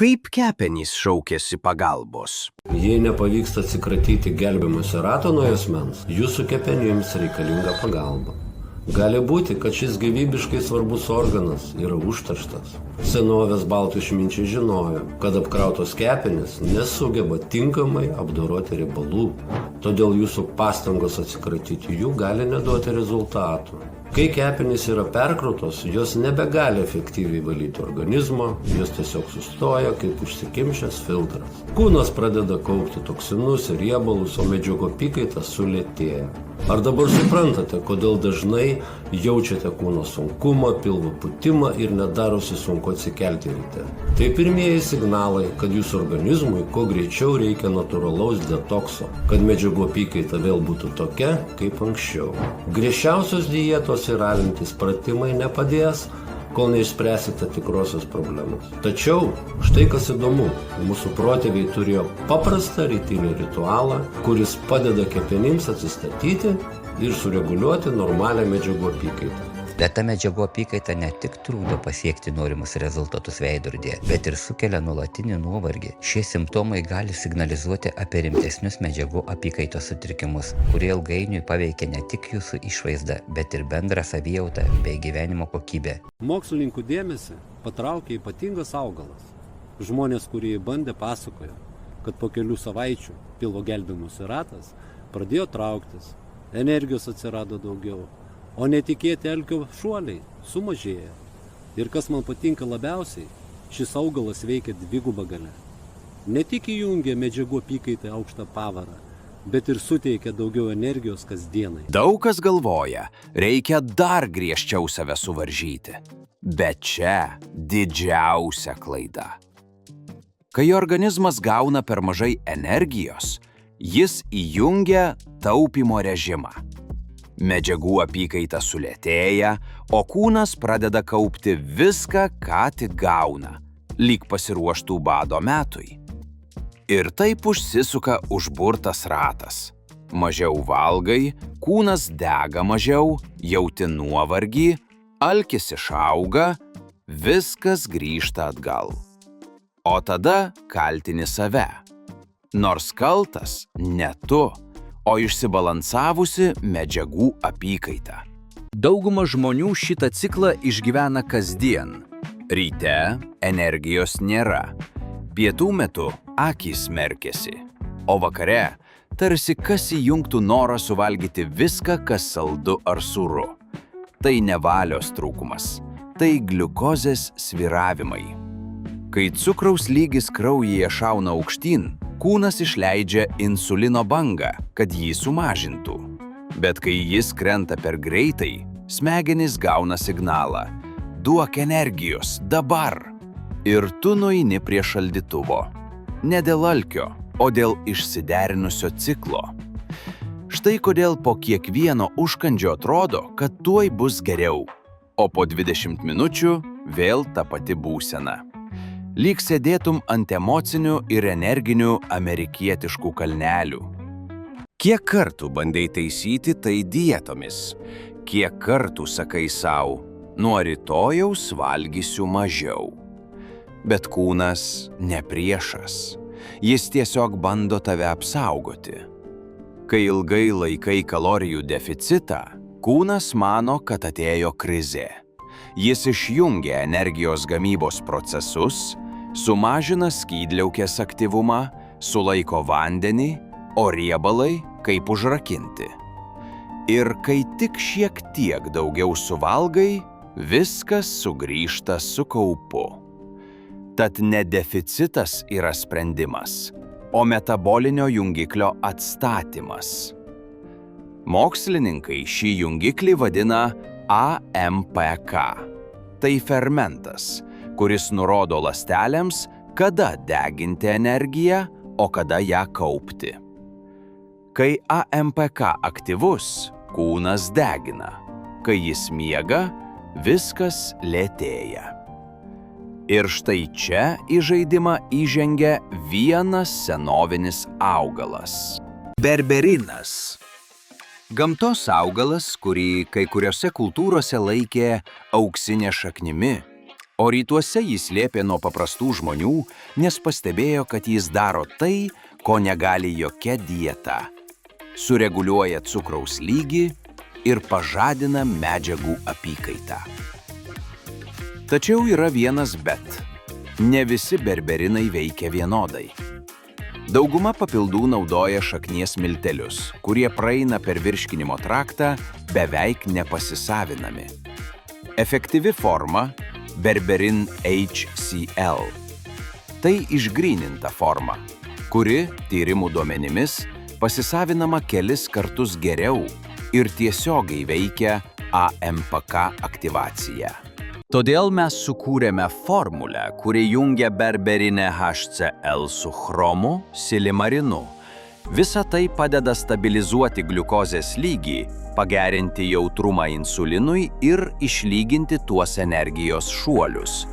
kaip kepenys šaukėsi pagalbos? Jei nepavyksta atsikratyti gelbėjimosi rato nuo asmens, jūsų kepenims reikalinga pagalba. Gali būti, kad šis gyvybiškai svarbus organas yra užterštas. Senovės baltų išminčiai žinojo, kad apkrautos kepenys nesugeba tinkamai apdoroti riebalų, todėl jūsų pastangos atsikratyti jų gali neduoti rezultatų. Kai kepenys yra perkrautos, jos nebegali efektyviai valyti organizmo, jos tiesiog sustoja kaip užsikimšęs filtras. Kūnas pradeda kaupti toksinus ir riebalus, o medžiagų apykaita sulėtėja. Ar dabar suprantate, kodėl dažnai jaučiate kūno sunkumą, pilvo pūtimą ir net darosi sunku atsikelti ryte? Tai pirmieji signalai, kad jūsų organizmui kuo greičiau reikia natūralaus detokso, kad medžiagų apykaita vėl būtų tokia, kaip anksčiau. Griežčiausios dietos ir alintys pratimai nepadės, kol neišspręsite tikrosios problemos. Tačiau, štai kas įdomu, mūsų protėviai turėjo paprastą rytinį ritualą, kuris padeda kepenims atsistatyti ir sureguliuoti normalią medžiagų apykaitą. Bet ta medžiagų apykaita ne tik trukdo pasiekti norimus rezultatus veidrodyje, bet ir sukelia nuolatinį nuovargį. Šie simptomai gali signalizuoti apie rimtesnius medžiagų apykaitos sutrikimus, kurie ilgainiui paveikia ne tik jūsų išvaizdą, bet ir bendrą savijautą bei gyvenimo kokybę. Mokslininkų dėmesį patraukė ypatingas augalas. Žmonės, kurie bandė, pasakojo, kad po kelių savaičių pilvo gelbėjimosi ratas pradėjo trauktis, energijos atsirado daugiau, o netikėti alkio šuoliai sumažėja. Ir kas man patinka labiausiai, šis augalas veikia dvigubą galę. Ne tik įjungia medžiagų apykaitą aukštą pavarą, bet ir suteikia daugiau energijos kasdienai. Daug kas galvoja, reikia dar griežčiau save suvaržyti. Bet čia didžiausia klaida. Kai organizmas gauna per mažai energijos, jis įjungia taupymo režimą. Medžiagų apykaita sulėtėja, o kūnas pradeda kaupti viską, ką tik gauna, lyg pasiruoštų bado metui. Ir taip užsisuka užburtas ratas. Mažiau valgai, kūnas dega mažiau, jauti nuovargį, alkis išauga, viskas grįžta atgal. O tada kaltini save. Nors kaltas ne tu, o išsibalansavusi medžiagų apykaita. Dauguma žmonių šitą ciklą išgyvena kasdien. Ryte energijos nėra. Pietų metu akys merkiasi. O vakare tarsi kas įjungtų norą suvalgyti viską, kas saldu ar sūru. Tai ne valios trūkumas, tai gliukozės svyravimai. Kai cukraus lygis kraujyje šauna aukštyn, kūnas išleidžia insulino bangą, kad jį sumažintų. Bet kai jis krenta per greitai, smegenys gauna signalą – duok energijos, dabar! Ir tu nueini prie šaldytuvo. Ne dėl alkio, o dėl išsiderinusio ciklo. Štai kodėl po kiekvieno užkandžio atrodo, kad tuoj bus geriau, o po 20 minučių vėl ta pati būsena. Lyg sėdėtum ant emocinių ir energinių amerikietiškų kalnelių. Kiek kartų bandai taisyti tai dietomis? Kiek kartų sakai sau, nuo rytojaus valgysiu mažiau? Bet kūnas ne priešas. Jis tiesiog bando tave apsaugoti. Kai ilgai laikai kalorijų deficitą, kūnas mano, kad atėjo krizė. Jis išjungia energijos gamybos procesus, sumažina skydliaukės aktyvumą, sulaiko vandenį, o riebalai kaip užrakinti. Ir kai tik šiek tiek daugiau suvalgai, viskas sugrįžta su kaupu. Tad ne deficitas yra sprendimas, o metabolinio jungiklio atstatymas. Mokslininkai šį jungiklį vadina AMPK. Tai fermentas, kuris nurodo ląstelėms, kada deginti energiją, o kada ją kaupti. Kai AMPK aktyvus, kūnas degina. Kai jis miega, viskas lėtėja. Ir štai čia į žaidimą įžengia vienas senovinis augalas – berberinas. Gamtos augalas, kurį kai kuriose kultūrose laikė auksinė šaknimi, O rytuose jis slėpė nuo paprastų žmonių, nes pastebėjo, kad jis daro tai, ko negali jokia dieta. Sureguliuoja cukraus lygį ir pažadina medžiagų apykaitą. Tačiau yra vienas bet. Ne visi berberinai veikia vienodai. Dauguma papildų naudoja šaknies miltelius, kurie praeina per virškinimo traktą beveik nepasisavinami. Efektyvi forma – berberin HCl. Tai išgryninta forma, kuri, tyrimų duomenimis, pasisavinama kelis kartus geriau ir tiesiogiai veikia AMPK aktyvaciją. Todėl mes sukūrėme formulę, kuri jungia berberinę HCl su chromu, silimarinu. Visa tai padeda stabilizuoti gliukozės lygį, pagerinti jautrumą insulinui ir išlyginti tuos energijos šuolius.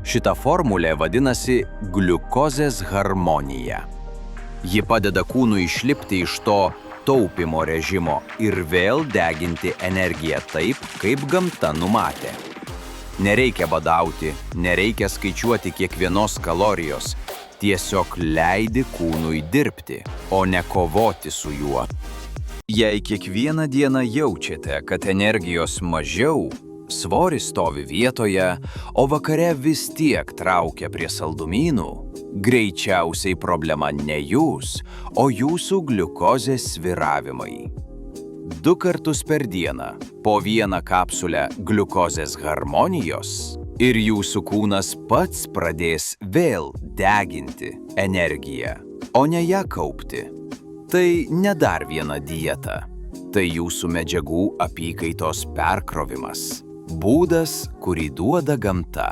Šita formulė vadinasi gliukozės harmonija. Ji padeda kūnui išlipti iš to taupimo režimo ir vėl deginti energiją taip, kaip gamta numatė. Nereikia badauti, nereikia skaičiuoti kiekvienos kalorijos, tiesiog leidi kūnui dirbti, o ne kovoti su juo. Jei kiekvieną dieną jaučiate, kad energijos mažiau, svoris stovi vietoje, o vakare vis tiek traukia prie saldumynų, greičiausiai problema ne jūs, o jūsų gliukozės svyravimai. 2 kartus per dieną, po 1 kapsulę gliukozės harmonijos ir jūsų kūnas pats pradės vėl deginti energiją, o ne ją kaupti. Tai ne dar viena dieta, tai jūsų medžiagų apykaitos perkrovimas, būdas, kurį duoda gamta.